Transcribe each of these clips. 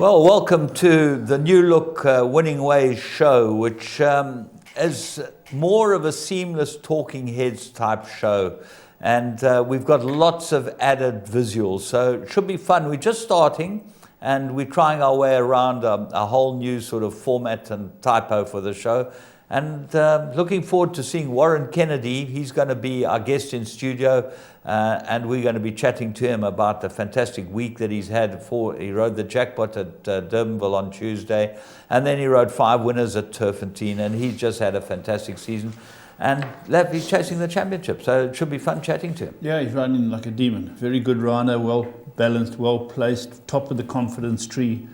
Well, welcome to the New Look Winning Ways show, which is more of a seamless talking heads type show. And we've got lots of added visuals, so it should be fun. We're just starting, and we're trying our way around a whole new sort of format and typo for the show. And looking forward to seeing Warren Kennedy. He's going to be our guest in studio, and we're going to be chatting to him about the fantastic week that he's had. He rode the jackpot at Durbanville on Tuesday, and then he rode 5 winners at Turfentine, and he's just had a fantastic season. And he's chasing the championship, so it should be fun chatting to him. Yeah, he's running like a demon. Very good rider, well balanced, well placed, top of the confidence tree.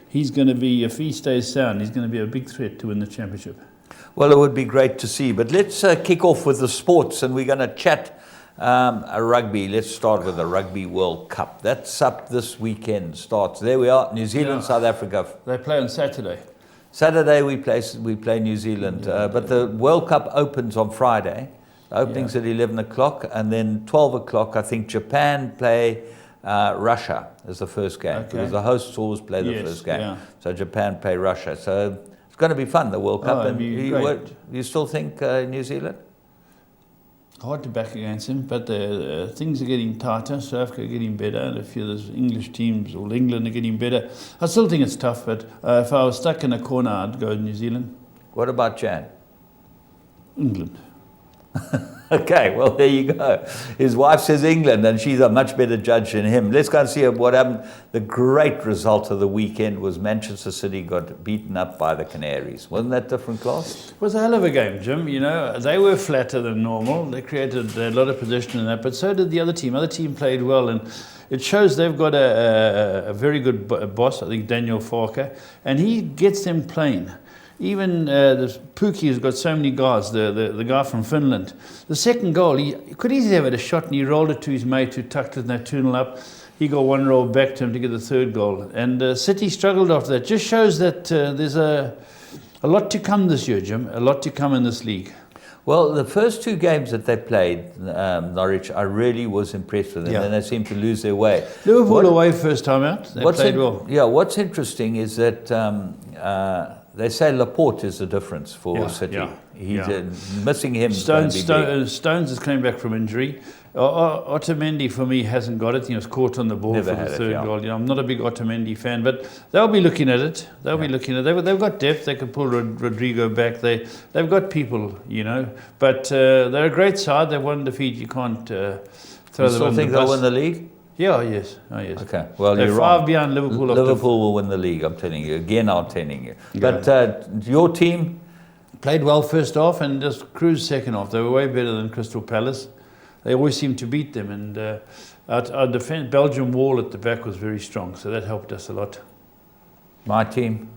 He's going to be, if he stays sound, he's going to be a big threat to win the championship. Well, it would be great to see. But let's kick off with the sports, and we're going to chat a rugby. Let's start with the Rugby World Cup. That's up this weekend. Starts. There we are, New Zealand, South Africa. They play on Saturday. Saturday we play New Zealand, but the World Cup opens on Friday. The opening's at 11 o'clock, and then 12 o'clock, I think Japan play Russia as the first game. Okay. Because the hosts always play the first game. Yeah. So Japan play Russia. So it's going to be fun, the World Cup. It'd be great. You still think New Zealand? Hard to back against him, but things are getting tighter. South Africa are getting better, and a few of those English teams, or England, are getting better. I still think it's tough, but if I was stuck in a corner, I'd go New Zealand. What about Jan? England. Okay, well, there you go. His wife says England, and she's a much better judge than him. Let's go and see what happened. The great result of the weekend was Manchester City got beaten up by the Canaries. Wasn't that different class? It was a hell of a game, Jim. You know, they were flatter than normal. They created a lot of possession in that, but so did the other team. Other team played well, and it shows they've got a very good boss, I think Daniel Farke, and he gets them playing. Even Pookie has got so many guards, the guy from Finland. The second goal, he could easily have had a shot, and he rolled it to his mate who tucked it in that 2-0 up. He got one roll back to him to get the third goal. And City struggled after that. Just shows that there's a lot to come this year, Jim, a lot to come in this league. Well, the first 2 games that they played, Norwich, I really was impressed with them. And they seemed to lose their way. Liverpool away first time out, they played well. Yeah, what's interesting is that they say Laporte is the difference for City. He's missing him. Stones is coming back from injury. Otamendi, for me, hasn't got it. He was caught on the ball for the third goal. You know, I'm not a big Otamendi fan, but they'll be looking at it. They'll be looking at it. They've got depth. They can pull Rodrigo back. They've got people, you know. But they're a great side. They've won defeat. You can't throw them under the bus. You still think they'll win the league? Yeah, yes. Oh, yes. Okay, well, they're you're 5 wrong. behind Liverpool. Liverpool will win the league, I'm telling you. Again, I'm telling you. But your team? Played well first half and just cruised second half. They were way better than Crystal Palace. They always seem to beat them. And our defense, Belgium wall at the back was very strong, so that helped us a lot. My team?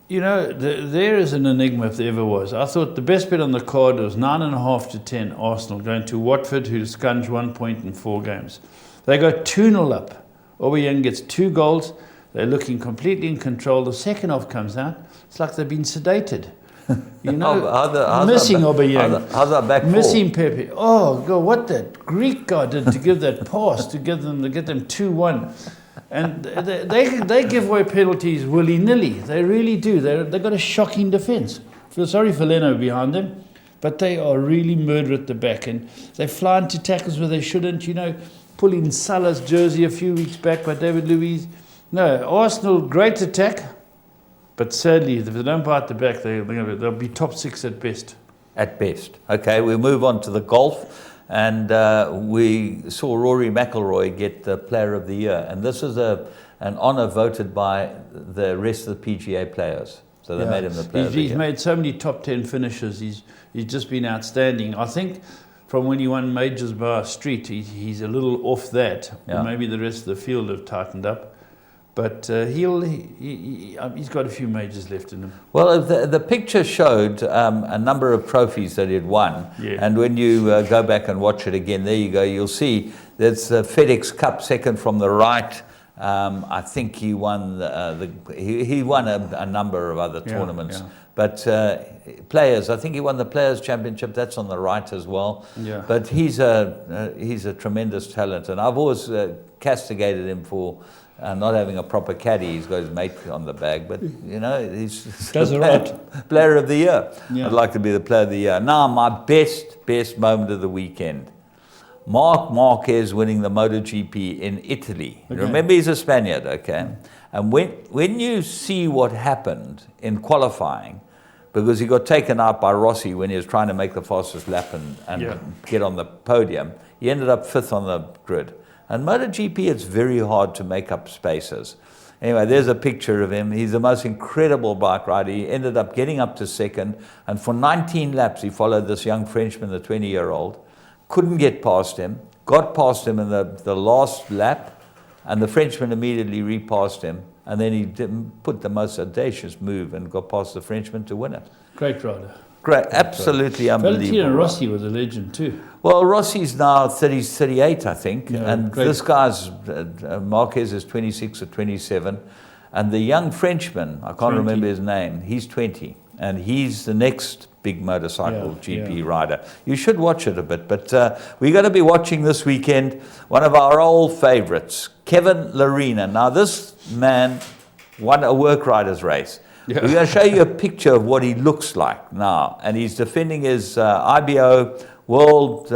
You know, there is an enigma if there ever was. I thought the best bet on the card was 9.5 to 10 Arsenal going to Watford, who scunged 1 point in 4 games. They go 2-0 up. Aubameyang gets 2 goals. They're looking completely in control. The second half comes out. It's like they've been sedated. You know, missing Aubameyang, missing Pepe. Oh God, what that Greek guy did to give that pass to get them 2-1, and they give away penalties willy nilly. They really do. They've got a shocking defence. Feel sorry for Leno behind them, but they are really murder at the back, and they fly into tackles where they shouldn't. You know, pulling Salah's jersey a few weeks back by David Luiz. No, Arsenal, great attack. But sadly, if they don't bite the back, they'll be top 6 at best. At best. Okay, we'll move on to the golf. And we saw Rory McIlroy get the Player of the Year. And this is an honour voted by the rest of the PGA players. So they made him the Player of the Year. He's made so many top 10 finishes. He's just been outstanding. I think from when he won majors by Street, he's a little off that. Yeah. Maybe the rest of the field have tightened up. But he's got a few majors left in him. Well, the picture showed a number of trophies that he'd won. Yeah. And when you go back and watch it again, there you go, you'll see there's the FedEx Cup second from the right. I think he won he won a number of other tournaments. Yeah. But players, I think he won the Players' Championship. That's on the right as well. Yeah. But he's a tremendous talent, and I've always castigated him for not having a proper caddy. He's got his mate on the bag, but you know, he's Does the it right. player of the year. Yeah. I'd like to be the player of the year. Now, my best moment of the weekend. Marc Marquez winning the MotoGP in Italy. Okay. Remember, he's a Spaniard, okay? And when you see what happened in qualifying, because he got taken out by Rossi when he was trying to make the fastest lap and get on the podium, he ended up 5th on the grid. And MotoGP, it's very hard to make up spaces. Anyway, there's a picture of him. He's the most incredible bike rider. He ended up getting up to 2nd, and for 19 laps, he followed this young Frenchman, the 20-year-old, couldn't get past him, got past him in the last lap, and the Frenchman immediately repassed him, and then he put the most audacious move and got past the Frenchman to win it. Great rider. Great, absolutely unbelievable. Valentino Rossi was a legend too. Well, Rossi's now 38, I think, Yeah, and great. this guy's, Marquez is 26 or 27, and the young Frenchman, I can't 20. remember his name, he's 20, and he's the next big motorcycle GP rider. You should watch it a bit, but we're going to be watching this weekend one of our old favorites, Kevin Lerena. Now, this man won a work riders race. Yeah. We're going to show you a picture of what he looks like now, and he's defending his IBO World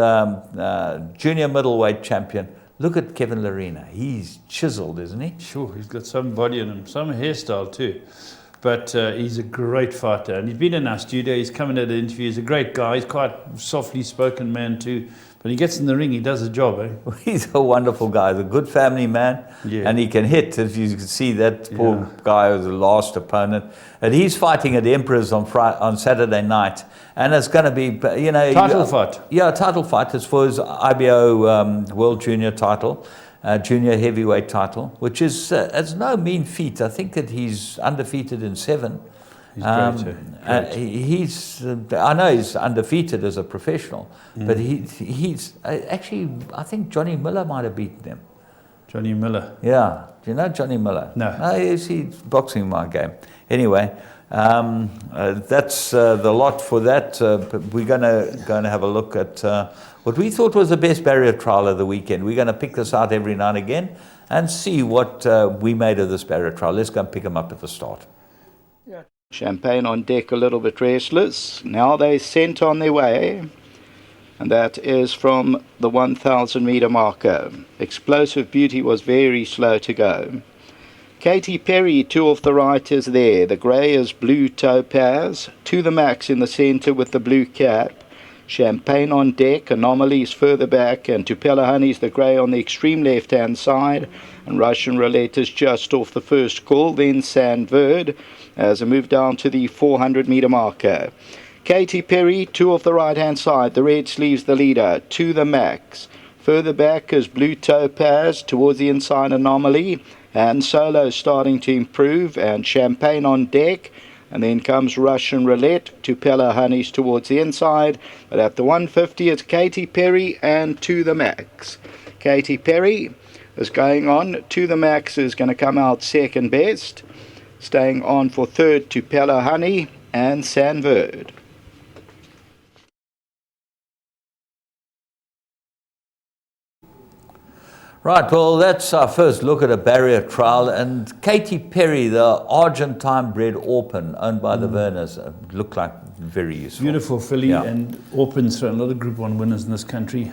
Junior Middleweight Champion. Look at Kevin Lerena. He's chiseled, isn't he? Sure, he's got some body in him, some hairstyle too. But he's a great fighter, and he's been in our studio. He's come in at an interview. He's a great guy. He's quite softly spoken man too. But he gets in the ring, he does a job, eh? He's a wonderful guy. He's a good family man, and he can hit. As you can see, that poor guy was the last opponent. And he's fighting at Emperor's on Saturday night, and it's going to be, you know, Title fight. Yeah, title fight. It's for his IBO World Junior title. Junior heavyweight title, which is it's no mean feat. I think that he's undefeated in 7. He's great. He's I know he's undefeated as a professional, but he's actually, I think Johnny Miller might have beaten him. Johnny Miller. Yeah, do you know Johnny Miller? No. He's boxing my game. Anyway, that's the lot for that. But we're going to have a look at what we thought was the best barrier trial of the weekend. We're going to pick this out every now and again and see what we made of this barrier trial. Let's go and pick them up at the start. Champagne on deck, a little bit restless. Now they sent on their way, and that is from the 1,000 meter marker. Explosive Beauty was very slow to go. Katy Perry, 2 off the right, is there. The grey is Blue Topaz. To the max in the centre with the blue cap. Champagne on deck, Anomalies further back, and Tupela Honey's the grey on the extreme left-hand side. And Russian Roulette is just off the first call. Then Sandverd as a move down to the 400 meter marker. Katy Perry, 2 off the right-hand side. The red sleeves the leader. To the max. Further back is Blue Topaz. Towards the inside, Anomaly. And Solo starting to improve. And Champagne on deck. And then comes Russian Roulette, Tupela Honeys towards the inside. But at the 150, it's Katy Perry and To the Max. Katy Perry is going on. To the Max is going to come out second best. Staying on for third, Tupela Honey and Sandverd. Right, well, that's our first look at a barrier trial. And Katy Perry, the Argentine-bred Orpin, owned by the Werners, looked like very useful. Beautiful filly, and Orpin's thrown a lot of Group 1 winners in this country.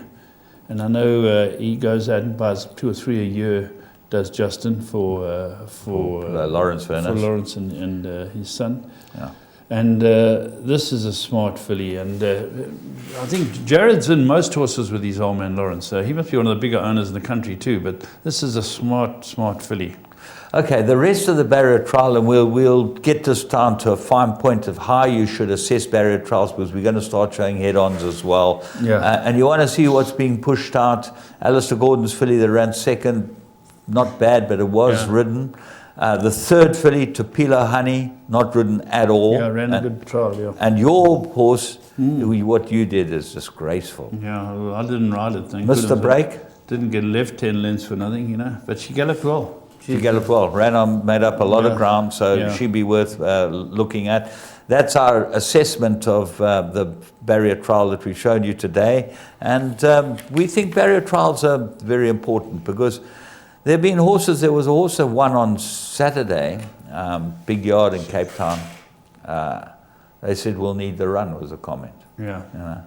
And I know he goes out and buys 2 or 3 a year, does Justin, for Lawrence Werners. For Lawrence and his son. Yeah. And this is a smart filly, and I think Jared's in most horses with his old man Lawrence, so he must be one of the bigger owners in the country too, but this is a smart filly. Okay, the rest of the barrier trial, and we'll get this down to a fine point of how you should assess barrier trials, because we're going to start showing head-ons as well. Yeah. And you want to see what's being pushed out. Alistair Gordon's filly that ran second, not bad, but it was ridden. The third filly, Tupela Honey, not ridden at all. Yeah, ran a good trial, yeah. And your horse, what you did is disgraceful. Yeah, well, I didn't ride it. Missed the break? Didn't get left 10 lengths for nothing, you know, but she galloped well. She galloped well, ran on, made up a lot of ground, so she'd be worth looking at. That's our assessment of the barrier trial that we've shown you today. And we think barrier trials are very important because There have been horses. There was a horse that won on Saturday, big yard in Cape Town. They said, we'll need the run, was a comment. Yeah. You know.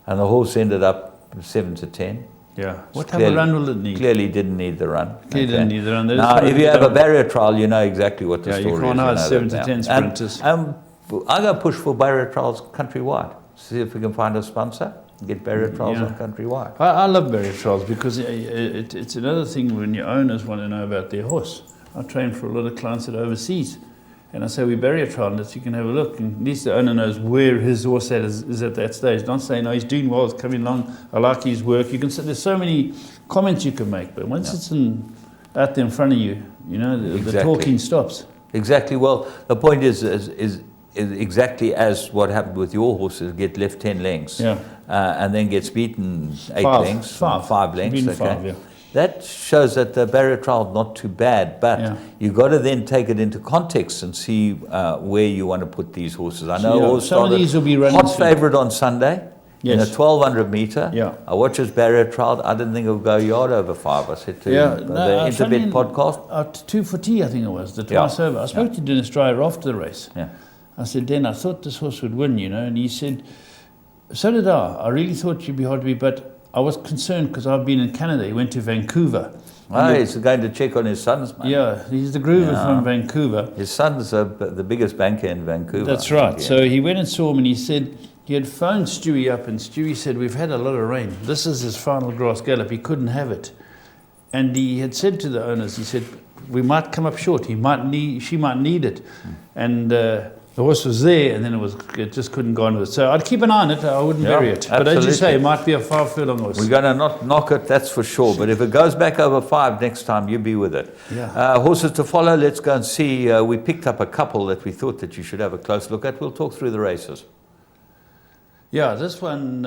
And the horse ended up 7 to 10. Yeah. What type of run will it need? Clearly didn't need the run. Clearly didn't need the run. Now, if you have a barrier trial, you know exactly what the story is. You can't hide 7 to that 10 sprinters. I'm going to push for barrier trials countrywide. See if we can find a sponsor and get barrier trials on countrywide. I love barrier trials because it's another thing when your owners want to know about their horse. I train for a lot of clients that are overseas. And I say, we barrier trial this, you can have a look. And at least the owner knows where his horse is at that stage. Don't say, no, he's doing well, he's coming along, I like his work. You can say, there's so many comments you can make, but once it's out there in front of you, you know, the talking stops. Exactly. Well, the point is exactly as what happened with your horses, get left 10 lengths, and then gets beaten 8 lengths, 5 lengths. Okay. 5, yeah. That shows that the barrier trial is not too bad, but you've got to then take it into context and see where you want to put these horses. I know some of these will be running hot favourite on Sunday in a 1200 metre. Yeah. I watched his barrier trial. I didn't think it would go a yard over 5. I said to him, the Interbet podcast. 2 for T, I think it was, the twice over. I spoke to Dennis Dreyer after the race. Yeah. I said, Den, I thought this horse would win, you know, and he said, so did I. I really thought you'd be hard to beat, but I was concerned because I've been in Canada. He went to Vancouver. He's going to check on his sons, man. Yeah, he's the groover from Vancouver. His son's the biggest banker in Vancouver. That's right. So he went and saw him and he said he had phoned Stewie up and Stewie said, we've had a lot of rain. This is his final grass gallop. He couldn't have it. And he had said to the owners, he said, we might come up short. She might need it. And the horse was there, and then it just couldn't go on with it. So I'd keep an eye on it. I wouldn't bury it. But as you say, it might be a 5 furlong horse. We're going to not knock it, that's for sure. But if it goes back over 5 next time, you be with it. Yeah. Horses to follow, let's go and see. We picked up a couple that we thought that you should have a close look at. We'll talk through the races. Yeah, this one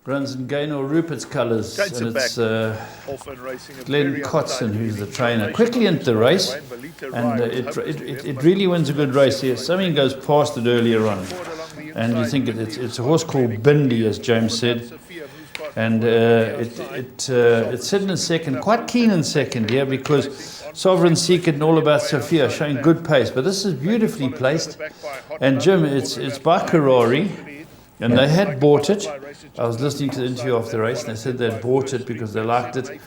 runs in Gaynor Rupert's colours. And it's Glenn Cotson, who's the trainer. Quickly into the race. And it really wins a good race here. Something goes past it earlier on. And you think it's a horse called Bindi, as James said. And it's sitting in second, quite keen in second here because Sovereign Secret and All About Sophia showing good pace. But this is beautifully placed. And Jim, it's by Karari. And they had bought it. I was listening to the interview after the race, and they said they'd bought it because they liked it.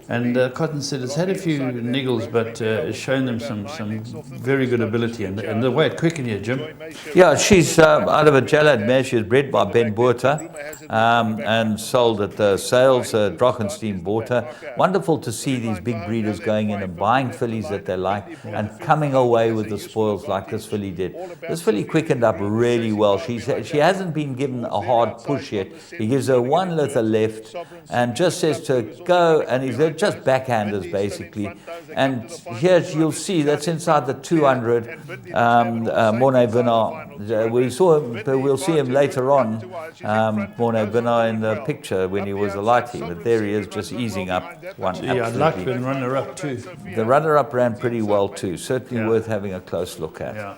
And Cotton said it's had a few niggles, but it's shown them some very good ability. And the way it quickened here, Jim. Yeah, she's out of a Jalad mare. She's bred by Ben Boerter and sold at the sales. Drachenstein bought her. Wonderful to see these big breeders going in and buying fillies that they like and coming away with the spoils like this filly did. This filly quickened up really well. She hasn't been given a hard push yet. He gives her one little left and just says to her, go, and they're just backhanders basically. And here you'll see that's inside the 200. Morne Bernard. We'll see him later on. Morne Bernard in the picture when he was a lighty, but there he is, just easing up one. Yeah, I'd like the runner-up too. The runner-up ran pretty well too. Certainly worth having a close look at. Yeah.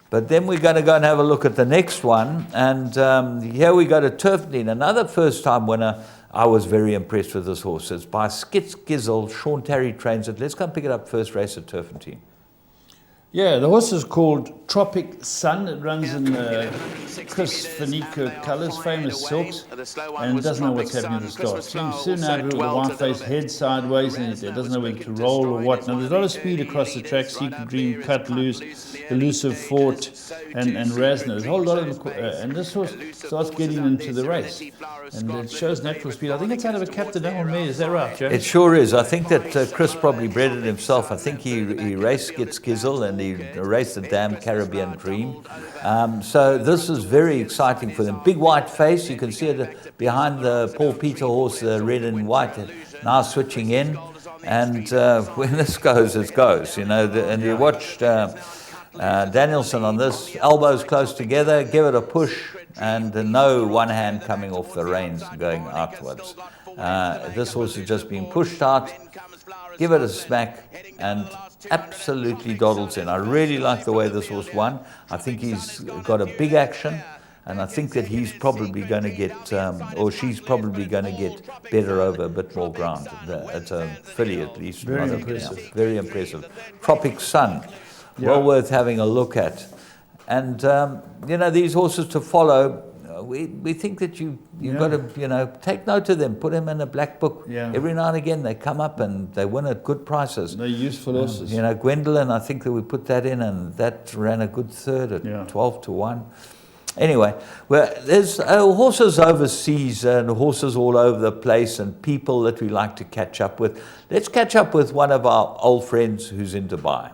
But then we're going to go and have a look at the next one. And here we go to Turfentine, another first-time winner. I was very impressed with this horse. It's by Skitz Gizzle. Sean Terry trains it. Let's go and pick it up first race at Turfentine. Yeah, the horse is called Tropic Sun. It runs in Chris Fanico colours, famous silks, and it doesn't know what's happening at the start. Soon out with the white face, head sideways, and it doesn't know whether to roll or what. Now, there's a lot of speed across the track. Secret Dream, Cut Loose, Elusive Fort, and Rasner. There's a whole lot of them, and this horse starts getting into the race. And it shows natural speed. I think it's out of a Captain Al mare. Is that right, Joe? It sure is. I think that Chris probably bred it himself. I think he raced Skitz Gizzle and he raced the Damn Caribbean Dream. So this is very exciting for them. Big white face. You can see it behind the Paul Peter horse, the red and white, now switching in. And when this goes, it goes. You know. And you watched Danielson on this. Elbows close together. Give it a push. And no one hand coming off the reins and going outwards. This horse is just being pushed out. Give it a smack and absolutely doddles in. I really like the way this horse won. I think he's got a big action And I think that he's probably going to get, or she's probably going to get better over a bit more ground. It's a filly at least. Very not a- impressive. yeah, very impressive. Tropic Sun, Yeah. well worth having a look at. And, you know, these horses to follow, we think that you've Yeah. got to, you know, take note of them, put them in a black book. Yeah. Every now and again they come up and they win at good prices. They're useful horses. You know, Gwendolyn, I think that we put that in, and that ran a good third at Yeah. 12 to 1. Anyway, well, there's horses overseas and horses all over the place and people that we like to catch up with. Let's catch up with one of our old friends who's in Dubai.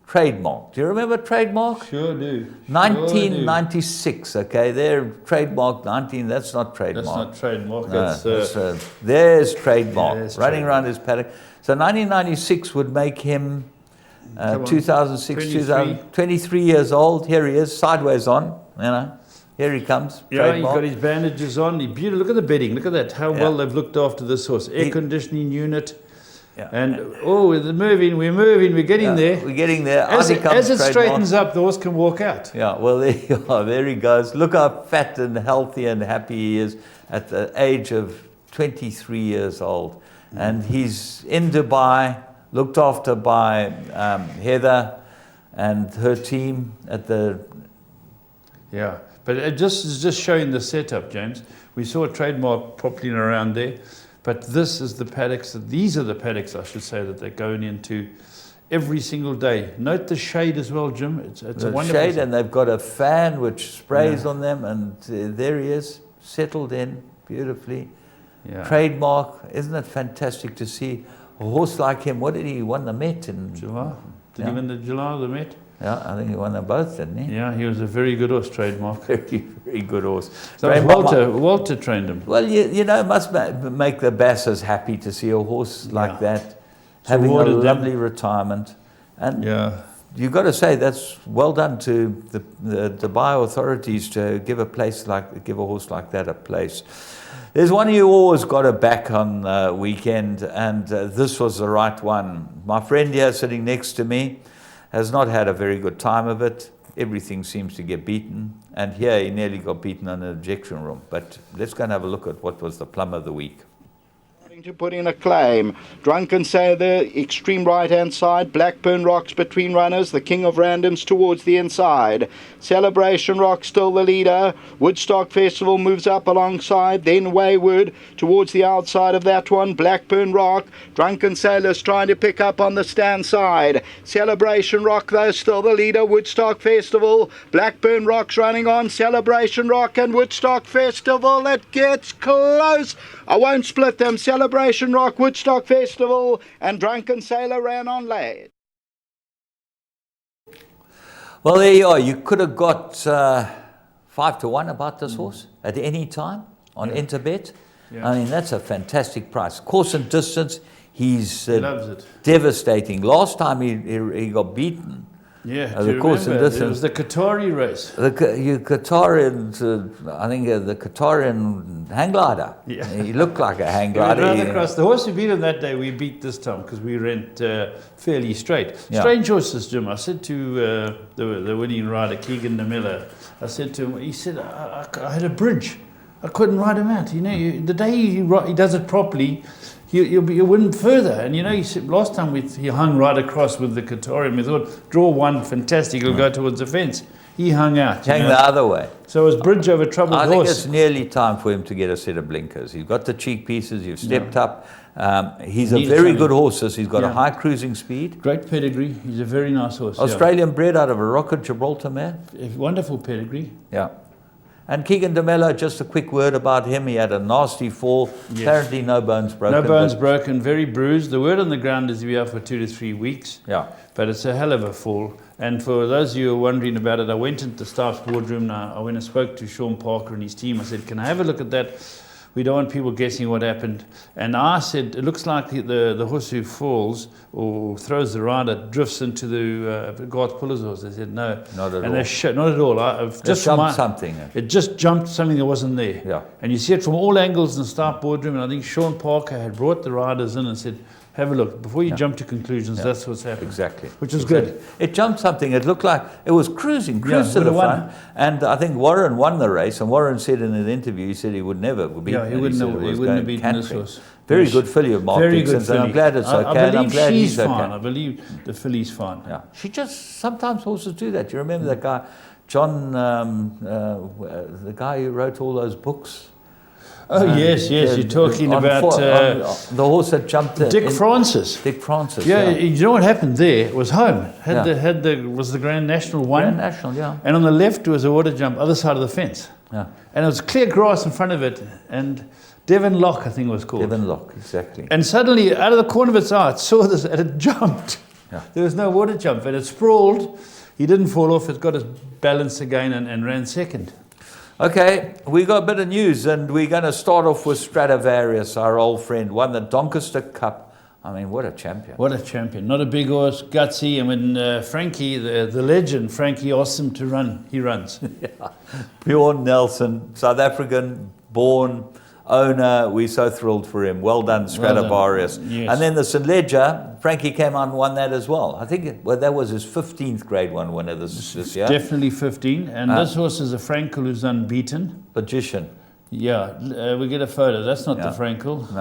Trademark. Do you remember Trademark? Sure do. 1996, okay, there, Trademark 19, that's not Trademark. That's not trademark. No, That's, there's Trademark, There's running Trademark. around his paddock. So 1996 would make him Come on, 2006, 23. 23 years old. Here he is, sideways on, you know. Here he comes, yeah, he's Trademark. got his bandages on. He's beautiful. Look at the bedding. Look at that. How Yeah. well they've looked after this horse. Air conditioning unit. Yeah. And we're moving, we're getting there. We're getting there. As Out he it, comes, as it Trademark. straightens up, the horse can walk out. Yeah, well, there you are. There he goes. Look how fat and healthy and happy he is at the age of 23 years old. And he's in Dubai, looked after by Heather and her team at the... Yeah, but it just is just showing the setup, James. We saw a trademark popping around there, but this is the paddocks. These are the paddocks, I should say, that they're going into every single day. Note the shade as well, Jim. It's a the wonderful shade, and they've got a fan which sprays Yeah. on them, and there he is, settled in beautifully. yeah. Trademark, isn't it fantastic to see a horse like him? What did he won the Met in? July. Did Yeah. he win the July, the Met? Yeah, I think he won them both, didn't he? Yeah, he was a very good horse, trademark. Very, very good horse. So Trademark- Walter trained him. Well, you know, it must make the Bassers happy to see a horse like Yeah. that having a rewarded them. lovely retirement. And Yeah. you've got to say that's well done to the Dubai authorities to give a horse like that a place. There's one you always got to back on weekend, and this was the right one. My friend here sitting next to me has not had a very good time of it. Everything seems to get beaten, and here he nearly got beaten on an objection room. But let's go and have a look at what was the plum of the week. To put in a claim. Drunken Sailor, extreme right-hand side. Blackburn Rocks between runners. The King of Randoms towards the inside. Celebration Rock still the leader. Woodstock Festival moves up alongside. Then Wayward towards the outside of that one. Blackburn Rock. Drunken Sailor's trying to pick up on the stand side. Celebration Rock though still the leader. Woodstock Festival. Blackburn Rock's running on. Celebration Rock and Woodstock Festival. It gets close. I won't split them. Celebration Rock, Woodstock Festival, and Drunken Sailor ran on late. Well, there you are. You could have got 5 to 1 about this horse at any time on Interbet. Yeah. I mean, that's a fantastic price. Course and distance, he's He loves it. devastating. Last time he got beaten. Yeah, the do you course and remember? It distance. was the Qatari race. The Qatarian, I think the Qatarian hang glider. Yeah. He looked like a hang We went glider. round across. The horse we beat him that day, we beat this time because we went fairly straight. Yeah. Strange horses, Jim. I said to the winning rider, Keegan Namilla, I said to him, he said, I had a bridge. I couldn't ride him out. You know, the day he does it properly, you'll win further. And you know, he said last time he hung right across with the Qatari, and we thought, draw one, fantastic, he'll go towards the fence. He hung out. you Hang know. the other way. So it was bridge over troubled I think horse. it's nearly time for him to get a set of blinkers. He's got the cheek pieces, you've stepped up. He's a Needed very something. good horse. He's got a Yeah. high cruising speed. Great pedigree. He's a very nice horse. Australian bred out of a Rocket Gibraltar mare. Yeah. Wonderful pedigree. Yeah. And Keegan DeMello, just a quick word about him. He had a nasty fall. Yes. Apparently no bones broken. No bones but- broken, very bruised. The word on the ground is he'll be out for 2 to 3 weeks. Yeah. But it's a hell of a fall. And for those of you who are wondering about it, I went into the staff's boardroom now. I went and spoke to Sean Parker and his team. I said, can I have a look at that? We don't want people guessing what happened. And I said, it looks like the horse who falls or throws the rider drifts into the Garth Puller's horse. They said, no. Not at and all. Not at all. I've just jumped something. It just jumped something that wasn't there. Yeah. And you see it from all angles in the staff boardroom. And I think Sean Parker had brought the riders in and said, Have a look. Before you Yeah. jump to conclusions, Yeah. that's what's happened. Exactly. Which was Exactly. good. It jumped something. It looked like it was cruising to would the have won. front. And I think Warren won the race. And Warren said in an interview, he said he would never beat Yeah, he it. wouldn't said have- it he was wouldn't have going beaten this cantering. horse. Very Yes. good filly of Mark Very good Dixon's, and I'm filly. glad it's okay. I and I'm believe glad she's he's okay. fine. I believe the filly's fine. Yeah, she just sometimes horses do that. You remember that guy, John, the guy who wrote all those books. Oh, yes, you're talking about on the horse that jumped in. Dick Francis. Dick Francis. Yeah, you know what happened there? It was home. Yeah. Was the Grand National one? Grand National, yeah. And on the left was a water jump, other side of the fence. Yeah. And it was clear grass in front of it. And Devon Lock, I think it was called. Devon Lock, exactly. And suddenly, out of the corner of its eye, it saw this and it jumped. Yeah. There was no water jump, and it sprawled. He didn't fall off. It got his balance again and ran second. Okay, we got a bit of news, and we're going to start off with Stradivarius, our old friend, won the Doncaster Cup. I mean, what a champion. What a champion. Not a big horse, gutsy. And when Frankie, the legend, Frankie asked him to run, he runs. Yeah. Bjorn Nelson, South African born owner. We're so thrilled for him. Well done, Stradivarius. Well done. Yes. And then the St. Ledger, Frankie came on and won that as well. I think that was his 15th grade one winner this year. Definitely 15. And this horse is a Frankel who's unbeaten. Magician. Yeah, we get a photo. That's not the Frankel.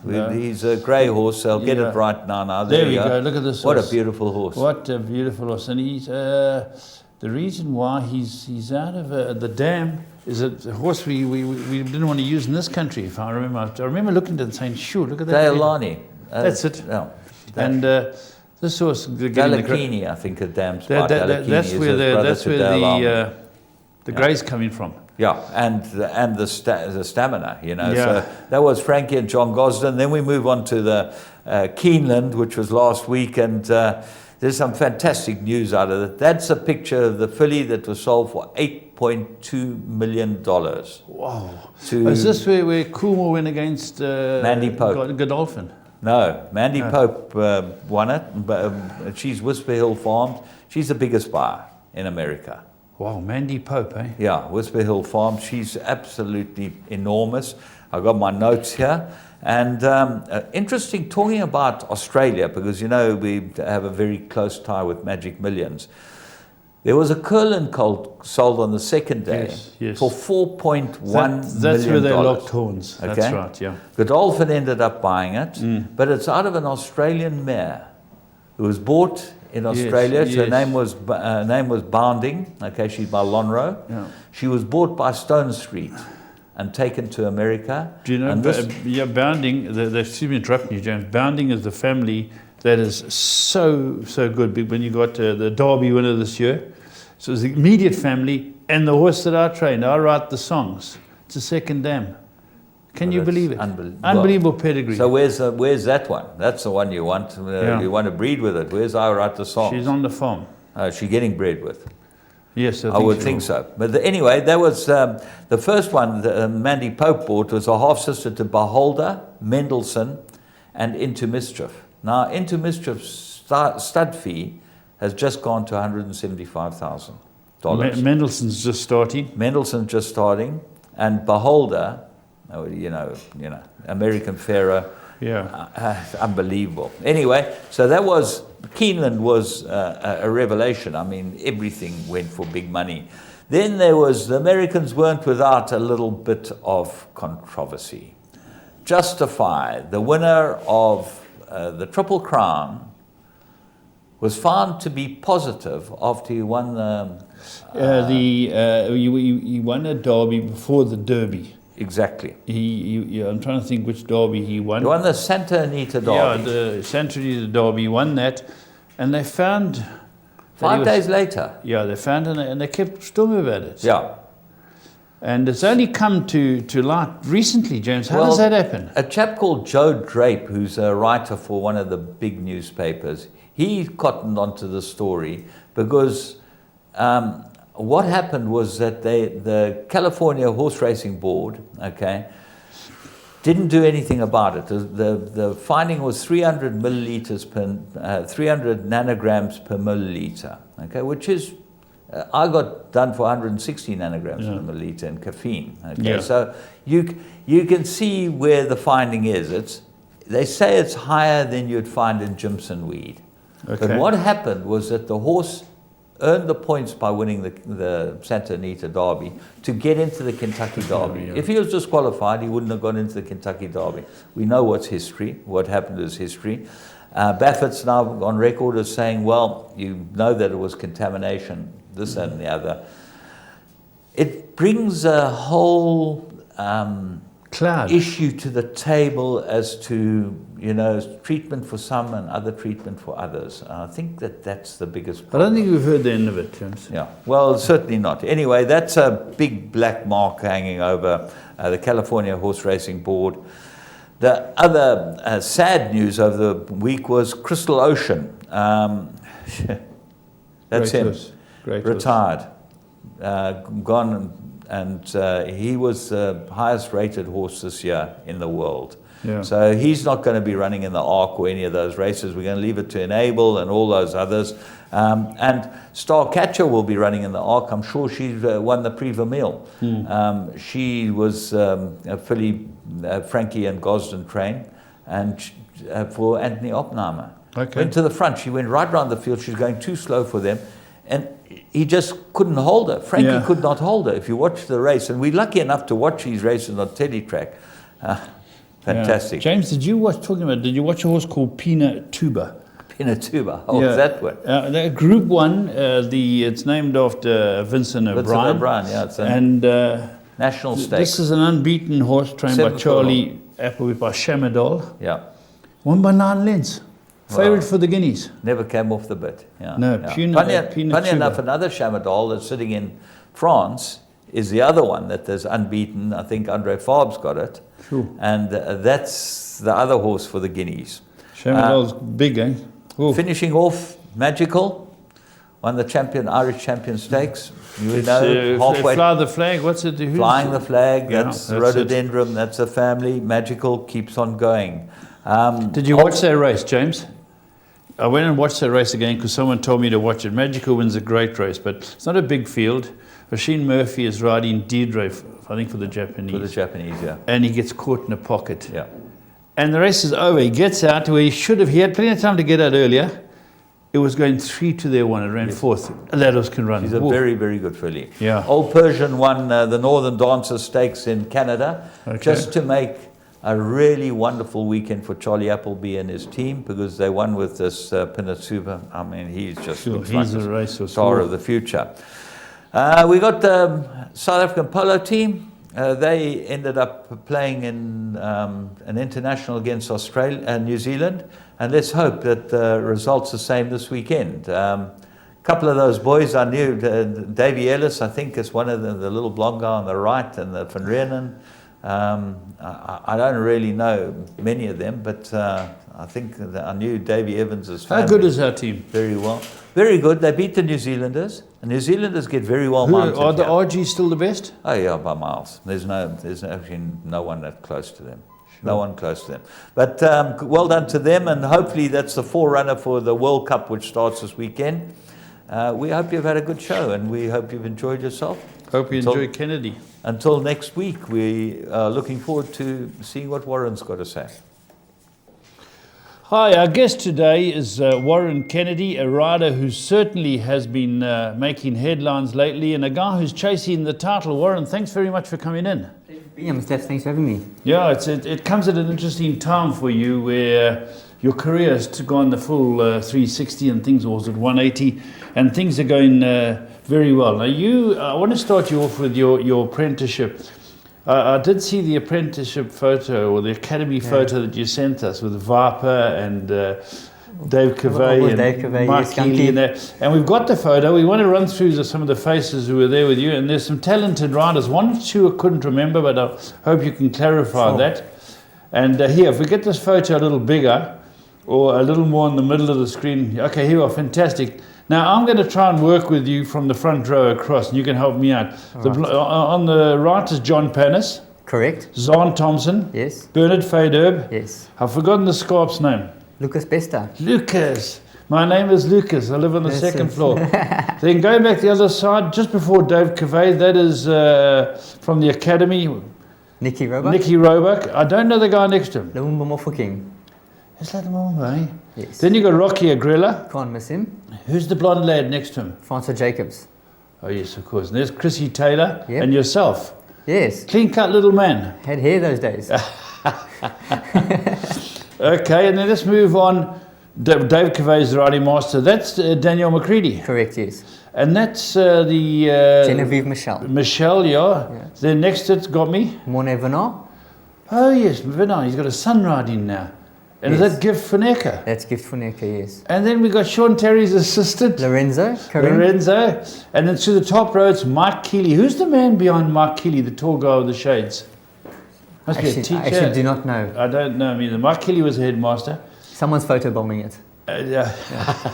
No, he's a grey horse. So I'll get it right now. There we go. Look at this What horse. a beautiful horse. What a beautiful horse. And he's the reason why he's out of the dam is that the horse we didn't want to use in this country, if I remember. I remember looking at it and saying, sure, look at that. Deolani. That's it. Yeah. And this horse... Dalakini, I think, a damn spot. That's where the grey's coming from. Yeah, and the stamina, you know. Yeah. So that was Frankie and John Gosden. Then we move on to the Keeneland, which was last week, and there's some fantastic news out of it. That's a picture of the filly that was sold for $8.2 million. Wow. Is this where Coolmore went against Mandy Pope? Godolphin? No, Mandy Pope won it. She's Whisper Hill Farms. She's the biggest buyer in America. Wow, Mandy Pope, eh? Yeah, Whisper Hill Farm. She's absolutely enormous. I've got my notes here. And interesting, talking about Australia, because, you know, we have a very close tie with Magic Millions. There was a Curlin colt sold on the second day for $4.1 million. That's where they locked horns. Okay? That's right, yeah. Godolphin ended up buying it, but it's out of an Australian mare who was bought in Australia. Yes, Her name was Bounding. Okay, she's by Lonhro. Yeah. She was bought by Stone Street and taken to America. Do you know, Bounding, excuse me interrupting you, James, Bounding is the family that is so good. When you got the Derby winner this year, so it's the immediate family, and the horse that I trained, I write the songs. It's a second dam. Can you believe it? Unbelievable pedigree. So where's that one? That's the one you want. You want to breed with it. Where's I write the song? She's on the farm. She's getting bred with. Yes, I would think so. But anyway, that was the first one that Mandy Pope bought was a half-sister to Beholder, Mendelssohn, and Into Mischief. Now, Into Mischief's stud fee has just gone to $175,000. Mendelssohn's just starting. Mendelssohn's just starting, and Beholder, you know, American Pharaoh. Yeah. Unbelievable. Anyway, so that was, Keeneland was a revelation. I mean, everything went for big money. Then there was, the Americans weren't without a little bit of controversy. Justify, the winner of the Triple Crown, was found to be positive after he won he won a derby before the Derby. Exactly. I'm trying to think which derby he won. He won the Santa Anita Derby. Yeah, the Santa Anita Derby, he won that. And they found... 5 days later. Yeah, they found it and they kept stum about it. Yeah. And it's only come to light recently, James. How does that happen? A chap called Joe Drape, who's a writer for one of the big newspapers, he cottoned onto the story because what happened was that the California Horse Racing Board, okay, didn't do anything about it. The finding was 300 milliliters 300 nanograms per milliliter, okay, which is, I got done for 160 nanograms per milliliter in caffeine. Okay, so you can see where the finding is. they say it's higher than you'd find in Jimson Weed. Okay. But what happened was that the horse earned the points by winning the Santa Anita Derby to get into the Kentucky Derby. Yeah. If he was disqualified, he wouldn't have gone into the Kentucky Derby. We know what's history, what happened is history. Baffert's now on record as saying, well, you know that it was contamination, this and the other. It brings a whole Cloud. issue to the table as to, treatment for some and other treatment for others. I think that's the biggest I problem. don't think we've heard the end of it, James. Yeah, well, certainly not. Anyway, that's a big black mark hanging over the California Horse Racing Board. The other sad news of the week was Crystal Ocean. That's Great him, horse. Great horse. retired, gone, and he was the highest rated horse this year in the world. Yeah. So he's not going to be running in the Arc or any of those races. We're going to leave it to Enable and all those others. And Star Catcher will be running in the Arc. I'm sure she's won the Prix Vermeil. She was a filly Frankie and Gosden trained, and for Anthony Oppenheimer. Okay. Went to the front. She went right around the field. She was going too slow for them. And he just couldn't hold her. Frankie Yeah. could not hold her. If you watch the race, and we're lucky enough to watch these races on Teletrack. Fantastic. Yeah. James, did you watch a horse called Pina Tuba? Pinatuba. Oh, that one. Group 1, it's named after Vincent O'Brien. O'Brien, yeah. It's a And national stakes. this is an unbeaten horse trained by 7 Charlie Appleby by Shamadol. Yeah. Won by 9 lengths. Favorite Wow. for the Guineas. Never came off the bit. Yeah. No, yeah. Pina Funny enough, Tuba. another Chamadol that's sitting in France is the other one that is unbeaten. I think Andre Farb's got it. Sure. And that's the other horse for the Guineas. Shamadol's big, eh? Ooh. Finishing off, Magical, won the Irish Champion Stakes. You know, halfway. Fly the Flag, what's it? Who's Flying the Flag, Yeah, that's that's Rhododendron, that's a family. Magical keeps on going. Did you watch that race, James? I went and watched that race again because someone told me to watch it. Magical wins a great race, but it's not a big field. Rasheen Murphy is riding Deirdre, I think, for the Japanese. For the Japanese, yeah. And he gets caught in a pocket. Yeah. And the race is over. He gets out to where he should have. He had plenty of time to get out earlier. It was going 3-1. It ran fourth. That horse can run. She's a Whoa. very, very good filly. Yeah. Old Persian won the Northern Dancer Stakes in Canada Okay. just to make a really wonderful weekend for Charlie Appleby and his team because they won with this Pinatuba. I mean, he's just Sure, looks he's like a racehorse. star of the future. We got the South African polo team. They ended up playing in an international against Australia and New Zealand, and let's hope that the results the same this weekend. A couple of those boys I knew, Davy Ellis, I think, is one of them, the little blonde guy on the right, and the Van Reenen. I don't really know many of them, but I think that I knew Davy Evans' family. How good is our team? Very well. Very good. They beat the New Zealanders. The New Zealanders get very well mounted. Are the here. RG still the best? Oh yeah, by miles. There's actually no one that close to them. No one close to them. But well done to them, and hopefully that's the forerunner for the World Cup, which starts this weekend. We hope you've had a good show, and we hope you've enjoyed yourself. Hope you enjoy Kennedy. Until next week, we are looking forward to seeing what Warren's got to say. Hi, our guest today is Warren Kennedy, a rider who certainly has been making headlines lately and a guy who's chasing the title. Warren, thanks very much for coming in. Yeah, Mr. F, thanks for having me. Yeah, it comes at an interesting time for you where your career has gone the full 360 and things, or was it 180, and things are going very well. Now I want to start you off with your apprenticeship. I did see the apprenticeship photo or the academy photo that you sent us with Viper and Dave Cavey and Mark Healy and that. And we've got the photo. We want to run through some of the faces who were there with you. And there's some talented riders. One or two I couldn't remember, but I hope you can clarify that. And here, if we get this photo a little bigger or a little more in the middle of the screen. Okay, here we are. Fantastic. Now, I'm going to try and work with you from the front row across, and you can help me out. On the right is John Panis. Correct. Zahn Thompson. Yes. Bernard Faderb. Yes. I've forgotten the Scarp's name. Lucas Besta. Lucas. My name is Lucas. I live on the That's second it. floor. Then going back the other side, just before Dave Cavey, that is from the academy, Nicky Roebuck. Nicky Roebuck. I don't know the guy next to him. Lumumba Mofokeng. Is that the one, eh? Yes. Then you got Rocky Agrella. Can't miss him. Who's the blonde lad next to him? Francois Jacobs. Oh, yes, of course. And there's Chrissy Taylor Yep. and yourself. Yes. Clean cut little man. Had hair those days. Okay, and then let's move on. Dave Cavey is the riding master. That's Danielle McCready. Correct, yes. And that's the... Genevieve Michel. Michelle, yeah. Yeah. Then next it's got me. Monet Venard. Oh, yes, Vinay. He's got a son riding now. And is Yes. that Gift Funeka? That's Gift for Neka, yes. And then we got Sean Terry's assistant, Lorenzo. Karim. Lorenzo. And then to the top row, it's Mike Keeley. Who's the man behind Mike Keeley, the tall guy with the shades? Must be a Actually, teacher. I actually do not know. I don't know either. Mike Keeley was the headmaster. Someone's photobombing it. Yeah.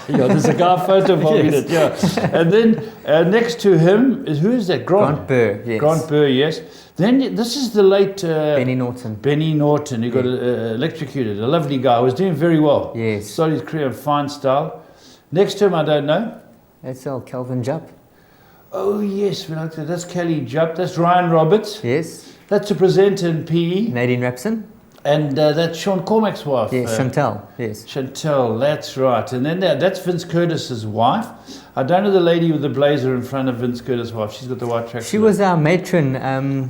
Yeah, there's a guy photobombing Yes. it, yeah. And then next to him is, who is that? Grant Burr, yes. Grant Burr, yes. Then this is the late Benny Norton. Benny Norton, who got electrocuted. A lovely guy, was doing very well. Yes. Started his career in fine style. Next to him, I don't know. That's Calvin Jupp. Oh, yes, we like that. That's Kelly Jupp. That's Ryan Roberts. Yes. That's a presenter in PE. Nadine Rapson. And that's Sean Cormack's wife. Yes, Chantal. Yes. Chantel, that's right. And then that's Vince Curtis's wife. I don't know the lady with the blazer in front of Vince Curtis' wife. She's got the white tracksuit. She was our matron.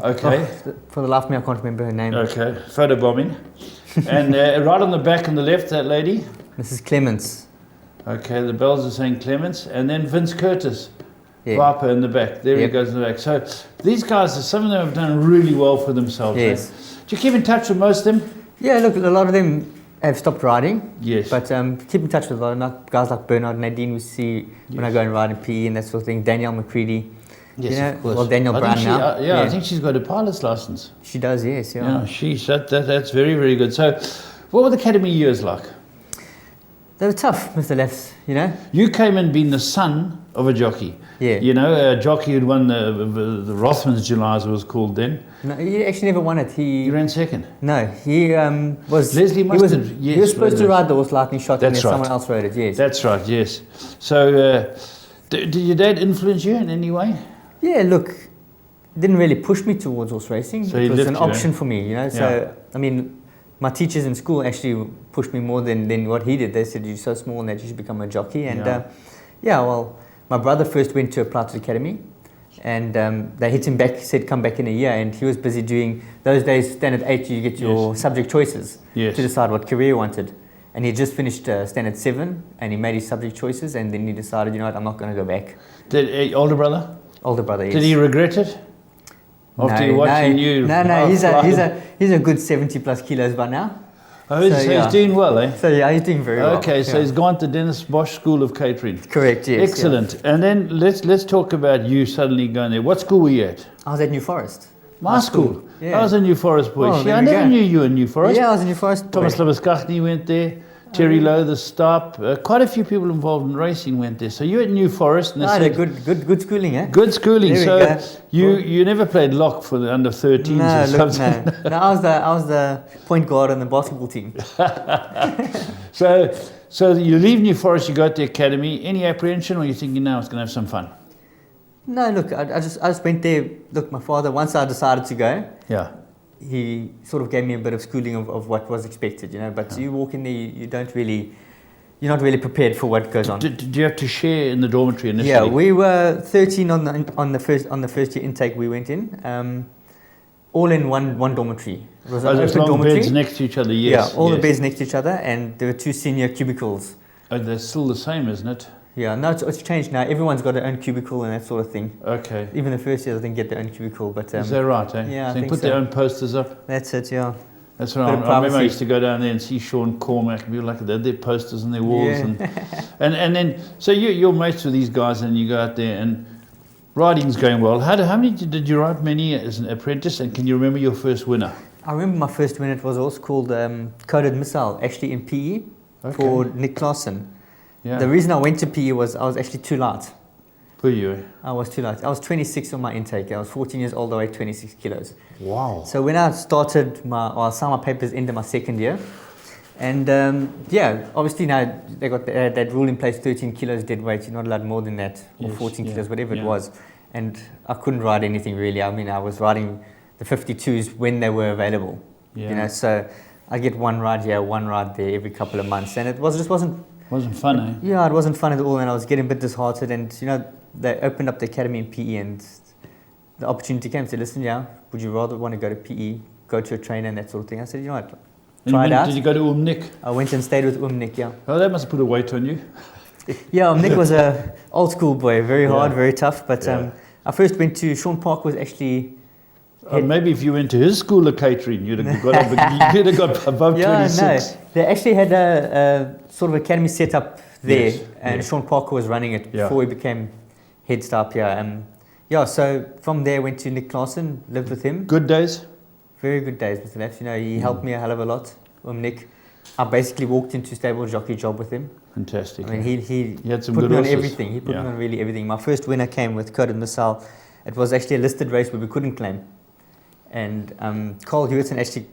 Okay. For the life of me, I can't remember her name. Okay, photobombing. And right on the back on the left, that lady. Mrs. Clements. Okay, the bells are saying Clements. And then Vince Curtis, Yeah. Viper in the back. There he Yep. goes in the back. So these guys, some of them have done really well for themselves. eh? Yes. Do you keep in touch with most of them? Yeah, look, a lot of them have stopped riding. Yes. But keep in touch with a lot of them. Guys like Bernard, Nadine, we see when I go and ride in PE and that sort of thing. Danielle McCready. Yes, you know, of course. well, Danielle I Brown think now. yeah, I think she's got a pilot's license. She does, yes. Yeah, that's very, very good. So, what were the academy years like? They were tough, Mr. Lefts, you know. You came in being the son of a jockey. Yeah. You know, a jockey who'd won the Rothmans July, as it was called then. No, he actually never won it. You ran second. No, he was. Leslie he was, Mustard, he yes, was supposed to rode it. ride the horse Lightning Shot, and That's then right. someone else rode it. Yes. That's right, yes. So, did your dad influence you in any way? Yeah, look, didn't really push me towards horse racing. So he it was left an you, eh? option for me, you know. So Yeah. I mean, my teachers in school actually pushed me more than what he did. They said you're so small that you should become a jockey. And Yeah. well, my brother first went to apply to the academy, and they hit him back. Said come back in a year, and he was busy doing those days. Standard 8, you get your Yes. subject choices Yes. to decide what career you wanted. And he just finished Standard 7, and he made his subject choices, and then he decided, you know what, I'm not going to go back. Did older brother? Older brother, yes. Did he regret it? After watching you? No, he's fly? a good 70 plus kilos by now. Oh, So, so yeah. he's doing well, eh? So yeah, he's doing very well. Okay, so Yeah. he's gone to Dennis Bosch School of Catering. Correct, yes. Excellent. And then let's talk about you suddenly going there. What school were you at? Yeah. I was at New Forest. My school. Yeah. I was a New Forest boy. Oh, See, there I we never go. knew you in New Forest. Yeah, I was in New Forest. Thomas boy. Labuskachny went there. Terry Lowe, the Starp. Quite a few people involved in racing went there. So you at New Forest. And they Ah, said, good schooling, eh? good schooling. There we So go. you never played lock for the under 13s No, or look, something. no. No, I was the point guard on the basketball team. So you leave New Forest, you go to the academy. Any apprehension, or you thinking now it's going to have some fun? No, look, I just went there. Look, my father, once I decided to go, Yeah. he sort of gave me a bit of schooling of what was expected, you know. But you walk in there, you're not really prepared for what goes on. Did you have to share in the dormitory initially? Yeah, we were 13 on the first year intake we went in, all in one dormitory. It was an There's open long dormitory. beds next to each other, yes. Yeah, all the yes. beds next to each other, and there were 2 senior cubicles. Oh, they're still the same, isn't it? Yeah, no, it's changed now. Everyone's got their own cubicle and that sort of thing. Okay. Even the first years, I think, get their own cubicle, but Is that right, eh? yeah, I so they think put their so. own posters up. that's it. Yeah, That's right. Bit of I remember I privacy. used to go down there and see Sean Cormack and be like, they had their posters on their walls. Yeah. And then, so you're mates with these guys and you go out there and riding's going well. How many did you ride many as an apprentice, and can you remember your first winner? I remember my first win. It was also called Coded Missile, actually in PE for Nick Clausen. Yeah. The reason I went to PE was I was actually too light. For you? I was too light. I was 26 on my intake. I was 14 years old. I weighed 26 kilos. Wow. So when I started I signed my papers into my second year, and obviously now they got that rule in place: 13 kilos dead weight. You're not allowed more than that, or Yes, 14 yeah, kilos, whatever yeah. it was. And I couldn't ride anything really. I mean, I was riding the 52s when they were available. Yeah. You know, so I'd get one ride here, one ride there every couple of months, and it just wasn't. Wasn't fun, eh? Yeah, it wasn't fun at all, and I was getting a bit disheartened. And you know, they opened up the academy in PE, and the opportunity came. Said, listen, yeah, would you rather want to go to PE, go to a trainer, and that sort of thing? I said, you know what, try it out. Did you go to Nick? I went and stayed with Nick, yeah. Oh, that must have put a weight on you. Yeah, Nick was a old school boy, very hard, Yeah. very tough. But Yeah. I first went to Sean Park was actually. Oh, maybe if you went to his school of catering, you'd have got above 26. No, they actually had a sort of academy set up there, Yes, and yes. Sean Parker was running it Yeah. before he became head staff here. Yeah, so from there went to Nick Claassen, lived with him. Good days? Very good days with him. You know, he helped me a hell of a lot. Nick, I basically walked into stable jockey job with him. Fantastic. I mean, he You had some put good me on horses. everything. He put Yeah. me on really everything. My first winner came with Coded Missile. It was actually a listed race where we couldn't claim. And Carl Hewitson actually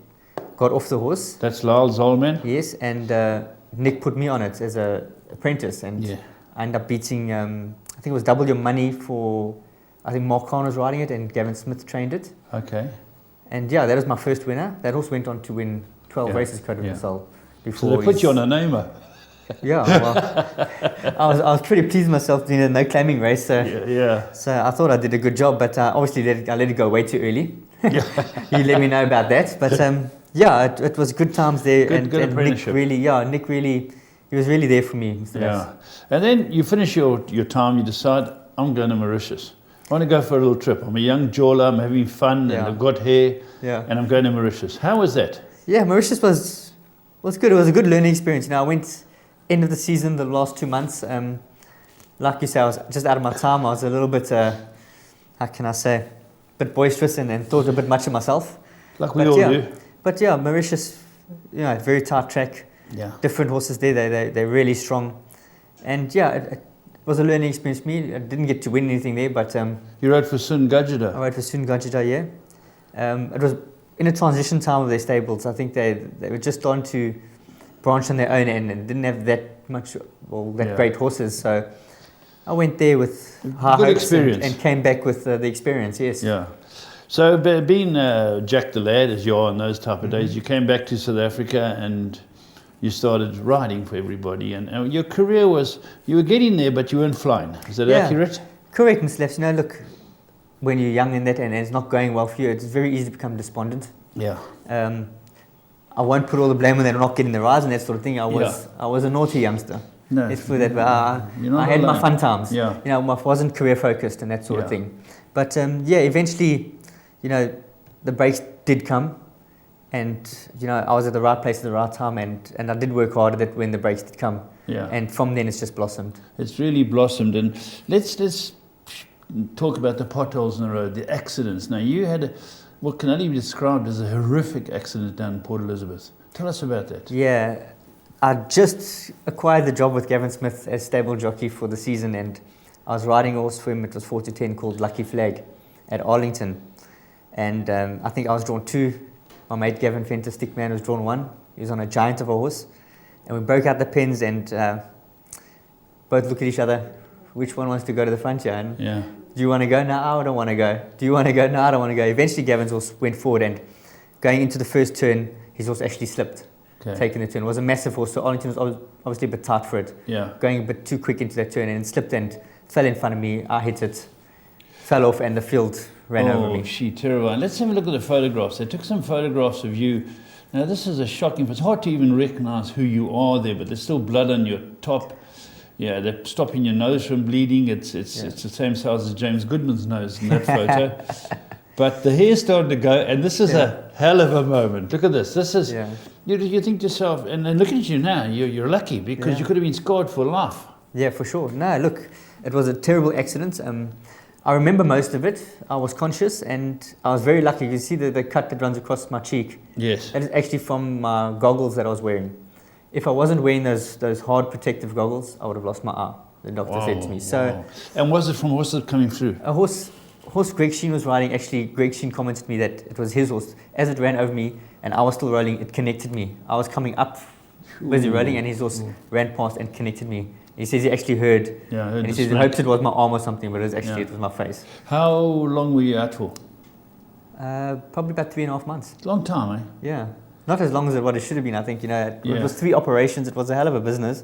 got off the horse. That's Lyle's old man? Yes, and Nick put me on it as an apprentice. And Yeah. I ended up beating, I think it was Double Your Money for, I think Mark Khan was riding it and Gavin Smith trained it. Okay. And yeah, that was my first winner. That horse went on to win 12 Yeah, races Coded yeah. Missile. So Before they put his- you on a namer. Yeah, well, I was pretty pleased with myself doing a no claiming race. So, Yeah. so I thought I did a good job, but obviously I let it go way too early. You let me know about that. But yeah, it was good times there. Good and Nick apprenticeship. really, he was really there for me, Mr. Bass. Yeah. And then you finish your time, you decide, I'm going to Mauritius. I want to go for a little trip. I'm a young jawler, I'm having fun, Yeah. and I've got hair, Yeah. and I'm going to Mauritius. How was that? Yeah, Mauritius was good. It was a good learning experience. You know, I went end of the season, the last 2 months. Like you say, I was just out of my time. I was a little bit, how can I say, a bit boisterous and thought a bit much of myself. Like we But all yeah. do. But yeah, Mauritius, you know, very tight track. Yeah. Different horses there. They're really strong. And yeah, it was a learning experience for me. I didn't get to win anything there, but You rode for Sun I Gajida. rode for Sun Gajida, yeah. It was in a transition time of their stables. I think they were just starting to branch on their own and didn't have that much, well, that Yeah. great horses. So I went there with high Good hopes experience. and came back with the experience, yes. Yeah. So being Jack the Lad, as you are in those type of days, you came back to South Africa and you started riding for everybody. And your career was, you were getting there, but you weren't flying. Is that Yeah. accurate? Correct, Mr. Left. You know, look, when you're young in that and it's not going well for you, it's very easy to become despondent. Yeah. I won't put all the blame on them not getting the rides and that sort of thing. I was a naughty youngster. No. Let's put it that way. You're not I had my alone. fun times. Yeah. You know, I wasn't career focused and that sort of Yeah. thing. But yeah, eventually, you know, the breaks did come, and you know, I was at the right place at the right time, and I did work hard at it when the breaks did come. Yeah. And from then, it's just blossomed. It's really blossomed. And let's talk about the potholes in the road, the accidents. Now, you had what can only be described as a horrific accident down in Port Elizabeth. Tell us about that. Yeah, I just acquired the job with Gavin Smith as stable jockey for the season, and I was riding a horse for him. It was 4 to 10 called Lucky Flag at Arlington, and I think I was drawn 2. My mate Gavin Fenter Stickman was drawn 1. He was on a giant of a horse, and we broke out the pins and both looked at each other. Which one wants to go to the front here? And Yeah. do you want to go? No, I don't want to go. Do you want to go? No, I don't want to go. Eventually, Gavin's horse went forward, and going into the first turn, his horse actually slipped, Okay. taking the turn. It was a massive horse, so Arlington was obviously a bit tight for it. Yeah. Going a bit too quick into that turn, and it slipped and fell in front of me. I hit it, fell off, and the field ran over Oh, me. she terrible. And let's have a look at the photographs. They took some photographs of you. Now, this is a shocking. It's hard to even recognize who you are there, but there's still blood on your top. Yeah, they're stopping your nose from bleeding. It's the same size as James Goodman's nose in that photo. But the hair's starting to go, and this is a hell of a moment. Look at this. This is, Yeah. you think to yourself, and looking at you now, you're lucky because Yeah. you could have been scarred for life. Yeah, for sure. No, look, it was a terrible accident. I remember most of it. I was conscious, and I was very lucky. You see the cut that runs across my cheek. Yes. That is actually from my goggles that I was wearing. If I wasn't wearing those hard protective goggles, I would have lost my eye, the doctor said to me. So Wow. And was it from horses coming through? a horse Greg Sheen was riding, actually Greg Sheen commented to me that it was his horse. As it ran over me and I was still rolling, it connected me. I was coming up, busy rolling, and his horse ran past and connected me. He says he actually heard, Yeah, I heard and he the says he smack. hopes it was my arm or something, but it was actually, Yeah. it was my face. How long were you out for? Probably about 3.5 months. Long time, eh? Yeah. Not as long as what it should have been, I think. It Yeah. was 3 operations. It was a hell of a business.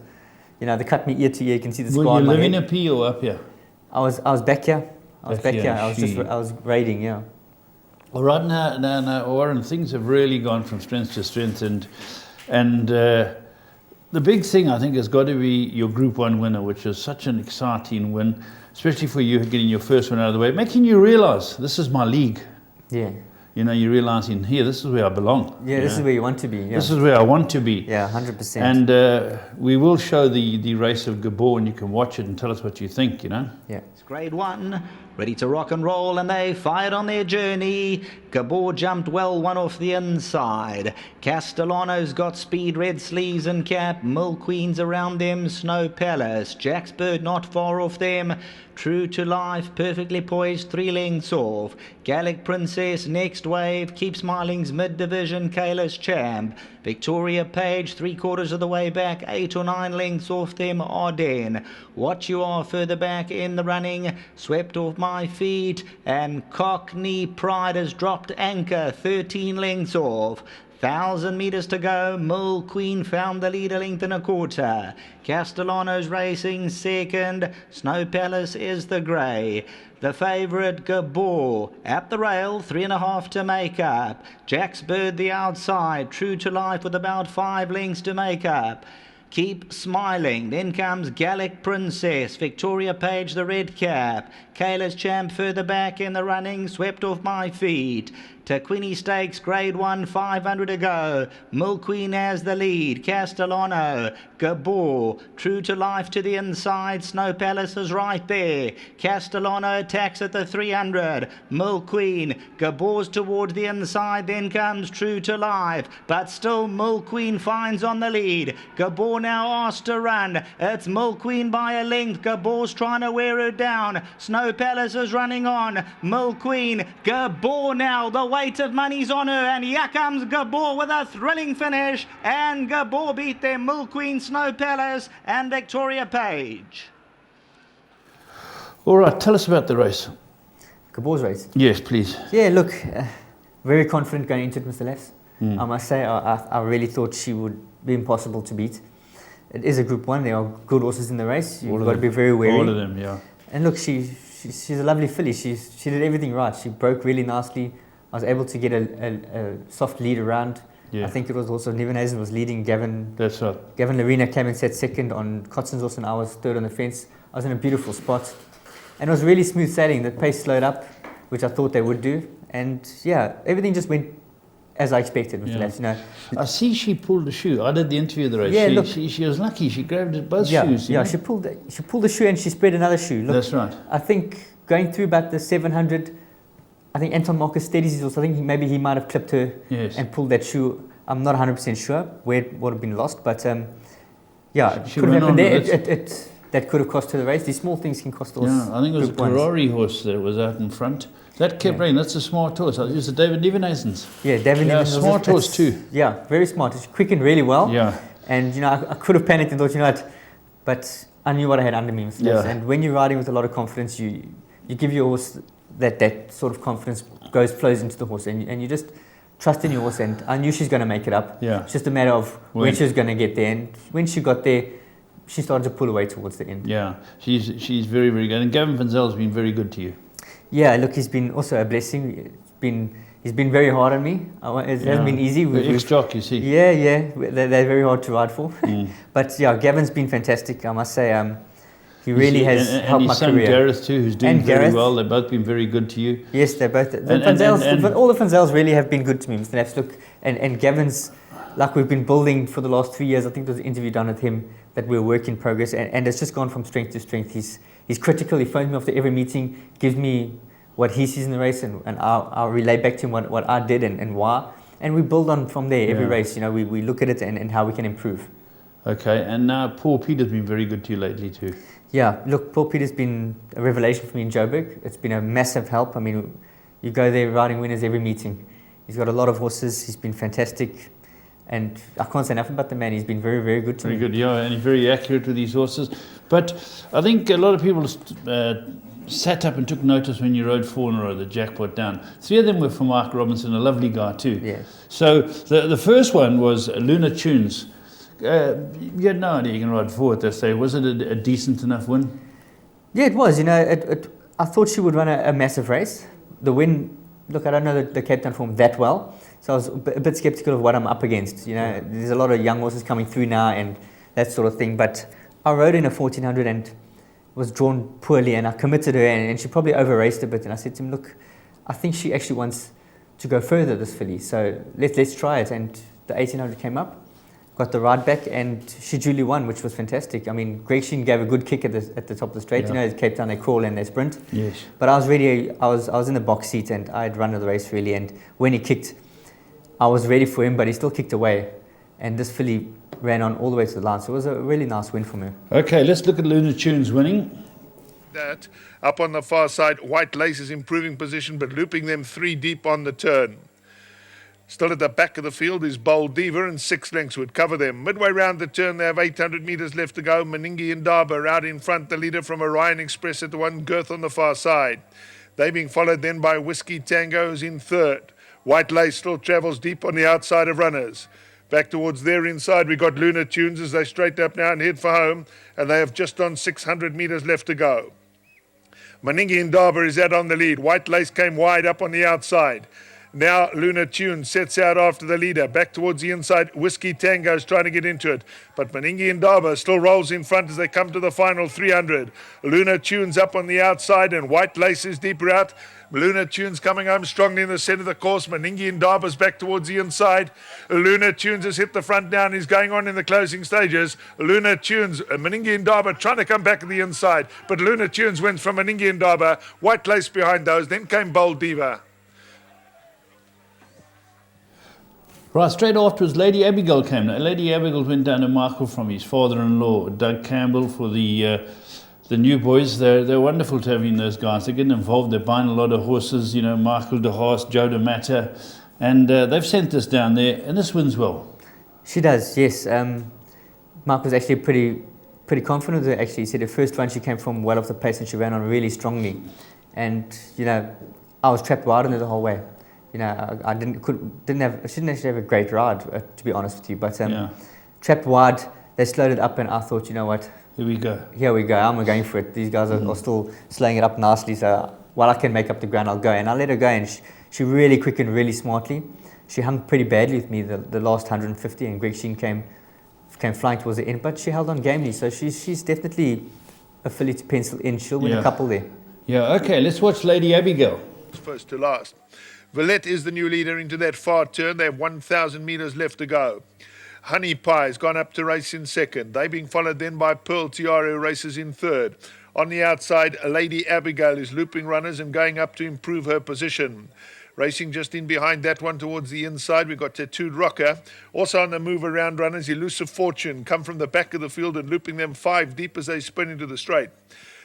They cut me ear to ear. You can see the scar Will on you my live in head. a P or up here? I was back here. I was Back back here, here. I was raiding, yeah. All right, now, Warren, things have really gone from strength to strength, and the big thing I think has got to be your Group 1 winner, which is such an exciting win, especially for you getting your first one out of the way, making you realise this is my league. Yeah. You're realising here, this is where I belong. Yeah, this is where you want to be. Yeah. This is where I want to be. Yeah, 100%. And we will show the race of Gabor, and you can watch it and tell us what you think. Yeah. It's grade 1, ready to rock and roll, and they fired on their journey. Gabor jumped well, one off the inside. Castellano's got speed, red sleeves and cap. Mill Queen's around them, Snow Palace. Jack's Bird not far off them. True to Life, perfectly poised, 3 lengths off. Gallic Princess, next wave. Keep Smiling's mid-division, Kayla's Champ. Victoria Page, 3/4 of the way back, 8 or 9 lengths off them, Arden. What You Are further back in the running, swept off my feet. And Cockney Pride has dropped anchor, 13 lengths off. 1,000 metres to go. Mill Queen found the lead, a length and a quarter. Castellano's racing second. Snow Palace is the grey. The favourite Gabor at the rail, 3.5 to make up. Jack's Bird the outside. True to Life with about 5 lengths to make up. Keep Smiling. Then comes Gallic Princess. Victoria Page the red cap. Kayla's Champ further back in the running, swept off my feet. Taquini Stakes grade 1, 500 to go. Mill Queen has the lead. Castellano, Gabor, True to Life to the inside. Snow Palace is right there. Castellano attacks at the 300. Mill Queen, Gabor's towards the inside. Then comes True to Life, but still Mill Queen finds on the lead. Gabor now asked to run. It's Mill Queen by a length. Gabor's trying to wear her down. Snow Palace is running on. Mill Queen, Gabor now. The weight of money's on her, and here comes Gabor with a thrilling finish, and Gabor beat them. Mill Queen, Snow Palace and Victoria Page. All right, tell us about the race. Gabor's race. Yes, please. Yeah, look, very confident going into it, Mr. Lefs. I must say, I really thought she would be impossible to beat. It is a Group 1. There are good horses in the race. You've got to be very wary. All of them, yeah. And look, she's a lovely filly. She did everything right. She broke really nicely. I was able to get a soft lead around. Yeah. I think it was also Niven Hazen was leading. Gavin That's right. Gavin Larina came and sat second on Cotson's horse, and I was third on the fence. I was in a beautiful spot. And it was really smooth sailing. The pace slowed up, which I thought they would do. And yeah, everything just went as I expected with the laps. I see she pulled the shoe. I did the interview of the race. Yeah, look, she was lucky. She grabbed both yeah, shoes. Yeah, she pulled the shoe and she spread another shoe. Look, That's right. I think going through about the 700, I think Anton Marcus steadies his horse. I think maybe he might have clipped her and pulled that shoe. I'm not 100% sure where it would have been lost, but yeah, it could have happened there. That could have cost her the race. These small things can cost horse. Yeah, I think it was a Ferrari horse that was out in front. That kept running. That's a smart horse. It was a David Nivenhuizen's. Yeah, David Nivenhuizen's. Smart horse too. Yeah, very smart. It's quickened really well. Yeah. And I could have panicked and thought, what, but I knew what I had under me. And when you're riding with a lot of confidence, you give your horse that sort of confidence flows into the horse, and you just trust in your horse. And I knew she's going to make it up. Yeah. It's just a matter of when she was going to get there. And when she got there, she started to pull away towards the end. Yeah, she's very, very good. And Gavin Vanzel's been very good to you. Yeah, look, he's been also a blessing. He's been very hard on me. It hasn't been easy. The ex-jock, you see. Yeah, they're very hard to ride for. But yeah, Gavin's been fantastic. I must say, he really has helped my career. And his son Gareth too, who's doing very well. They've both been very good to you. Yes, they're both. All the Vanzels really have been good to me, Mr. Nafs. Look, and Gavin's, like we've been building for the last 3 years. I think there was an interview done with him that we're a work in progress, and it's just gone from strength to strength. He's critical. He phones me after every meeting, gives me what he sees in the race, and I'll relay back to him what I did and why. And we build on from there every race. We look at it and how we can improve. Okay, and now Paul Peter's been very good to you lately too. Yeah, look, Paul Peter's been a revelation for me in Joburg. It's been a massive help. I mean, you go there riding winners every meeting. He's got a lot of horses. He's been fantastic. And I can't say enough about the man. He's been very, very good to me. Very good, yeah, and he's very accurate with these horses. But I think a lot of people sat up and took notice when you rode 4 in a row, the jackpot down. 3 of them were from Mark Robinson, a lovely guy too. Yes. So the first one was Luna Tunes. You had no idea you can ride 4 at that stage. Was it a decent enough win? Yeah, it was. You know, I thought she would run a massive race. The win, look, I don't know the Cape Town form that well, so I was a bit skeptical of what I'm up against. You know, there's a lot of young horses coming through now and that sort of thing. But I rode in a 1400 and was drawn poorly, and I committed her, and she probably over-raced a bit. And I said to him, look, I think she actually wants to go further, this filly, so let's try it. And the 1800 came up, got the ride back, and she duly won, which was fantastic. I mean, Greg Sheen gave a good kick at the top of the straight. Yeah. You know, at Cape Town they crawl and they sprint. Yes. But I was ready. I was in the box seat, and I had run the race really. And when he kicked, I was ready for him, but he still kicked away. And this filly ran on all the way to the line, so it was a really nice win for me. Okay, let's look at Luna Tunes winning. That up on the far side, White Lace is improving position, but looping them 3 deep on the turn. Still at the back of the field is Bold Diva, and 6 lengths would cover them. Midway round the turn, they have 800 metres left to go. Meningi and Daba out in front, the leader from Orion Express at the 1 girth on the far side. They being followed then by Whiskey Tango's in third. White Lace still travels deep on the outside of runners. Back towards their inside, we got Luna Tunes as they straight up now and head for home, and they have just on 600 metres left to go. Meningi and Daba is out on the lead. White Lace came wide up on the outside. Now Luna Tunes sets out after the leader. Back towards the inside, Whiskey Tango is trying to get into it. But Meningi and Daba still rolls in front as they come to the final 300. Luna Tunes up on the outside and White Lace is deeper out. Luna Tunes coming home strongly in the centre of the course. Meningi and Daba's back towards the inside. Luna Tunes has hit the front down. He's going on in the closing stages. Luna Tunes, Meningi and Daba trying to come back at the inside. But Luna Tunes wins from Meningi and Daba. White Lace behind those. Then came Bold Diva. Right, straight afterwards, Lady Abigail came. Now, Lady Abigail went down to Michael from his father-in-law, Doug Campbell, for the new boys. They're wonderful to having those guys. They're getting involved. They're buying a lot of horses, you know, Michael de Haas, Joe de Matter, and they've sent us down there, and this wins well. She does, yes. Mark was actually pretty confident with her. Actually, he said the first run she came from well off the pace and she ran on really strongly. And you know, I was trapped wide on her the whole way. You know, I didn't actually have a great ride, to be honest with you. But trapped wide, they slowed it up, and I thought, you know what? Here we go. I'm going for it. These guys are still slowing it up nicely. So while I can make up the ground, I'll go. And I let her go, and she really quickened really smartly. She hung pretty badly with me the last 150, and Greg Sheen came flying towards the end, but she held on gamely. So she's definitely a filly to pencil in. She'll win a couple there. Yeah. Okay. Let's watch Lady Abigail. First to last. Villette is the new leader into that far turn. They have 1,000 metres left to go. Honey Pie has gone up to race in second. They being followed then by Pearl Tiara, who races in third. On the outside, Lady Abigail is looping runners and going up to improve her position. Racing just in behind that one towards the inside, we've got Tattooed Rocker. Also on the move around runners, Elusive Fortune come from the back of the field and looping them 5 deep as they spin into the straight.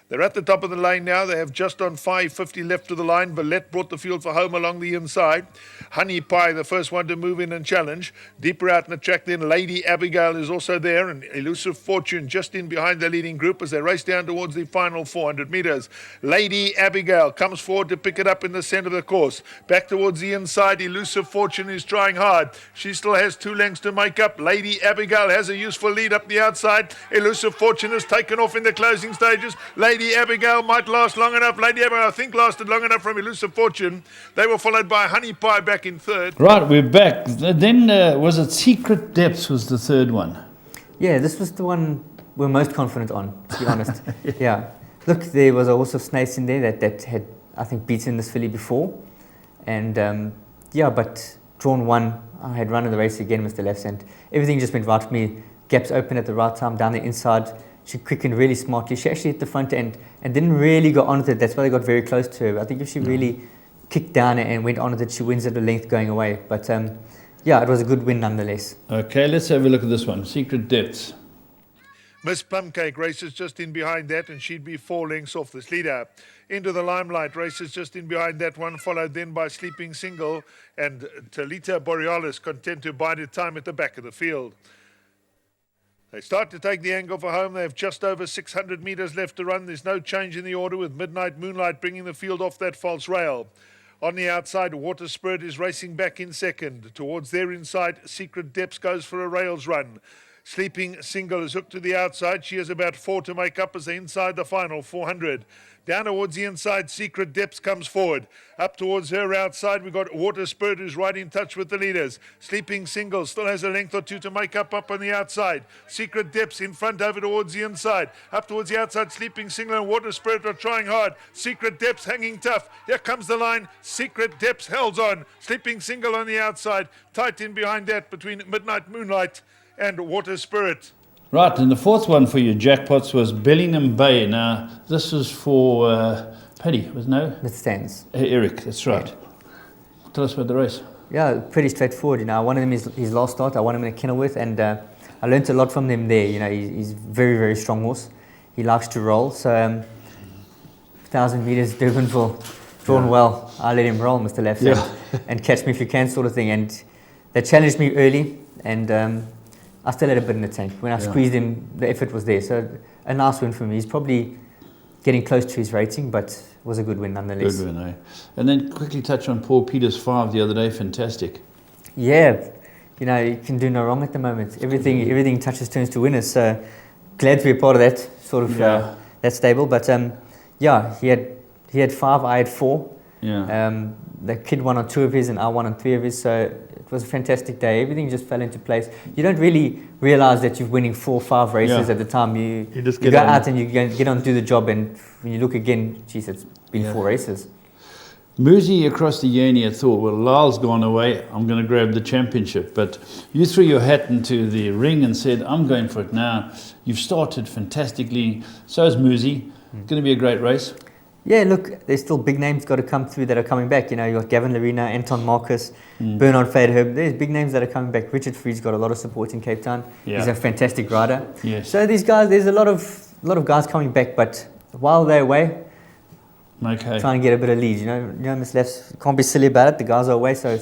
They're at the top of the lane now. They have just on 5.50 left to the line. Villette brought the field for home along the inside. Honey Pie, the first one to move in and challenge. Deeper out in the track then, Lady Abigail is also there. And Elusive Fortune just in behind the leading group as they race down towards the final 400 metres. Lady Abigail comes forward to pick it up in the centre of the course. Back towards the inside, Elusive Fortune is trying hard. She still has 2 lengths to make up. Lady Abigail has a useful lead up the outside. Elusive Fortune has taken off in the closing stages. Lady Abigail might last long enough. Lady Abigail, I think, lasted long enough from Elusive Fortune. They were followed by Honey Pie back in third. Right, we're back. Then was it Secret Depths was the third one? Yeah, this was the one we're most confident on, to be honest. Yeah. Look, there was a horse of Snace in there that had, I think, beaten this filly before. And but drawn 1. I had run in the race again, Mr. Lefts, and everything just went right for me. Gaps open at the right time, down the inside. She quickened really smartly. She actually hit the front end and didn't really go on with it. That's why they got very close to her. I think if she really kicked down and went on with it, she wins at a length going away. But it was a good win nonetheless. Okay, let's have a look at this one. Secret Depths. Miss Plumcake races just in behind that, and she'd be 4 lengths off this leader. Into the Limelight races just in behind that one, followed then by Sleeping Single and Talita Borealis, content to bide her time at the back of the field. They start to take the angle for home. They have just over 600 metres left to run. There's no change in the order, with Midnight Moonlight bringing the field off that false rail. On the outside, Water Spirit is racing back in second. Towards their inside, Secret Depths goes for a rails run. Sleeping Single is hooked to the outside. She has about 4 to make up as they inside the final 400. Down towards the inside, Secret Depths comes forward. Up towards her outside, we've got Water Spirit, who's right in touch with the leaders. Sleeping Single still has a length or two to make up on the outside. Secret Depths in front over towards the inside. Up towards the outside, Sleeping Single and Water Spirit are trying hard. Secret Depths hanging tough. Here comes the line. Secret Depths holds on. Sleeping Single on the outside. Tight in behind that between Midnight Moonlight and Water Spirit. Right, and the fourth one for your jackpots was Bellingham Bay. Now, this was for Paddy, was no? With stands. Eric, that's right. Yeah. Tell us about the race. Yeah, pretty straightforward. You know, I won him his last start. I won him in a Kenilworth, and I learned a lot from him there. You know, he's very, very strong horse. He likes to roll. So, 1,000 meters Durbanville, drawn well. I let him roll, Mr. Left, and catch me if you can, sort of thing. And they challenged me early, and I still had a bit in the tank. When I squeezed him, the effort was there. So a nice win for me. He's probably getting close to his rating, but it was a good win nonetheless. Good win, eh? And then quickly touch on Paul Peters 5 the other day. Fantastic. Yeah, you know, you can do no wrong at the moment. Everything touches turns to winners. So glad to be a part of that sort of that stable. But yeah, he had 5, I had 4. Yeah. The kid won on 2 of his, and I won on 3 of his. So it was a fantastic day. Everything just fell into place. You don't really realize that you're winning 4 or 5 races at the time. You go out and you get on to do the job, and when you look again, geez, it's been 4 races. Muzi across the Yeni had thought, well, Lyle's gone away, I'm going to grab the championship. But you threw your hat into the ring and said, I'm going for it now. You've started fantastically. So is Muzi. It's going to be a great race. Yeah, look, there's still big names got to come through that are coming back. You know, you've got Gavin Larena, Anton Marcus, Bernard Faderherb. There's big names that are coming back. Richard Freed's got a lot of support in Cape Town. Yeah. He's a fantastic rider. Yes. So these guys, there's a lot of guys coming back, but while they're away, try and get a bit of lead. You know, Miss Lefts, can't be silly about it. The guys are away, so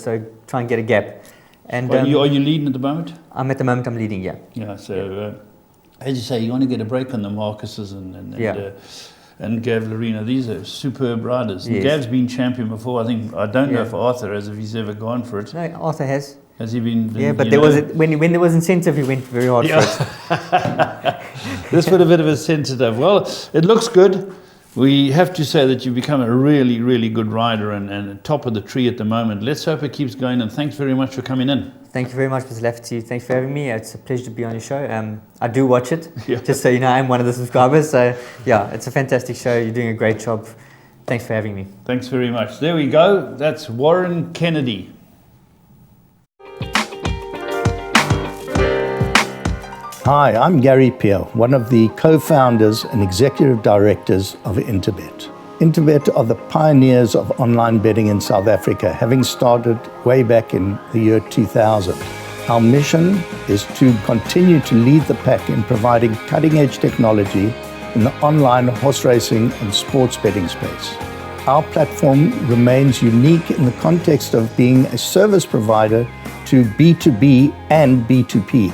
try and get a gap. And are you leading at the moment? I'm leading, yeah. Yeah, so as you say, you want to get a break on the Marcuses and Gav Larena. These are superb riders. Yes. Gav's been champion before. I don't know if Arthur has, if he's ever gone for it. No, Arthur has. Has he been? Yeah, but when there was incentive, he went very hard for it. This was a bit of a sensitive. Well, it looks good. We have to say that you've become a really, really good rider and top of the tree at the moment. Let's hope it keeps going, and thanks very much for coming in. Thank you very much, Mr. Lafferty. Thanks for having me. It's a pleasure to be on your show. I do watch it, just so you know, I'm one of the subscribers. So yeah, it's a fantastic show. You're doing a great job. Thanks for having me. Thanks very much. There we go. That's Warren Kennedy. Hi, I'm Gary Peel, one of the co-founders and executive directors of Interbet. Interbet are the pioneers of online betting in South Africa, having started way back in the year 2000. Our mission is to continue to lead the pack in providing cutting-edge technology in the online horse racing and sports betting space. Our platform remains unique in the context of being a service provider to B2B and B2P.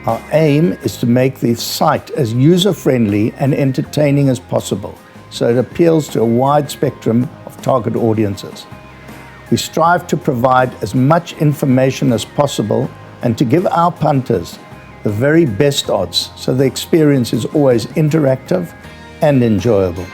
Our aim is to make the site as user-friendly and entertaining as possible, so it appeals to a wide spectrum of target audiences. We strive to provide as much information as possible and to give our punters the very best odds, so the experience is always interactive and enjoyable.